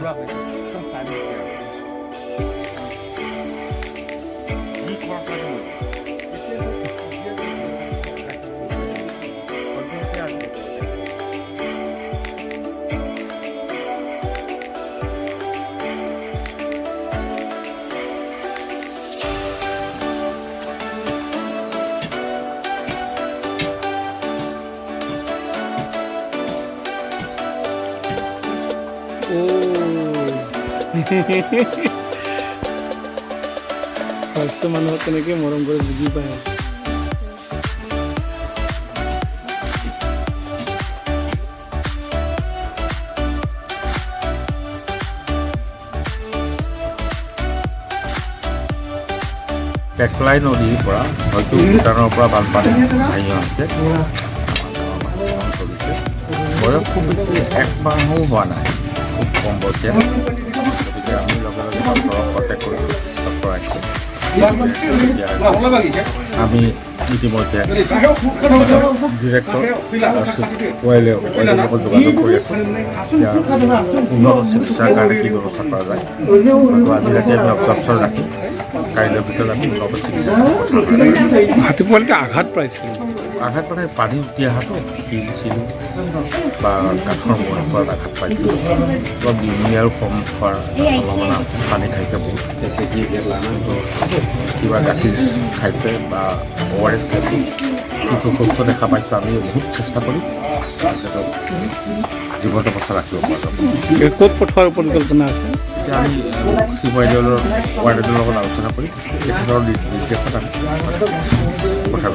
বুঢ়া হৈ যায় একদম টাইম কি খৰচ লাগে ফাৰ্ষ্ট মানুহক কেনেকৈ মৰম কৰি বুজি পায় টেকলাই নদীৰ পৰা হয়তো ভূটানৰ পৰা বানপানী আহি আহিছে বয়স খুব বেছি এক মাহো হোৱা নাই খুব কম বয়সীয়া গতিকে আমি লগে লগে ডক্টৰক কণ্টেক্ট কৰিছোঁ ডক্টৰ আহিছে আমি ইতিমধ্যে ডিৰেক্টৰ ৱাইলৰ লগত যোগাযোগ কৰি আছোঁ এতিয়া উন্নত চিকিৎসাৰ কাৰণে কি ব্যৱস্থা কৰা যায় হয়তো আজি ৰাতি আমি অবজাৰ্ভেশ্যন ৰাখি কাইলৈৰ ভিতৰত আমি উন্নত চিকিৎসা হাতী পোৱালিতে আঘাত পাইছিল আঘাত মানে পানী উঠি অহাটো শিল চিল বা কাঠৰ মূৰ খোৱাত আঘাত পাইছিল অলপ ডিঙিয়াৰো কম খোৱাৰ সম্ভাৱনা পানী খাইছে বহুত কিবা গাখীৰ খাইছে বা ORS খাইছে কিছু সুস্থ দেখা পাইছোঁ আমি বহুত চেষ্টা কৰিম যাতে জীৱন্ত অৱস্থা ৰাখিব পৰা যাব ক'ত পঠোৱাৰ পৰিকল্পনা আছে এতিয়া আমি চিফ ৱাইডৰ লগত আলোচনা কৰি তেখেতৰ নিৰ্দেশত আমি পঠাব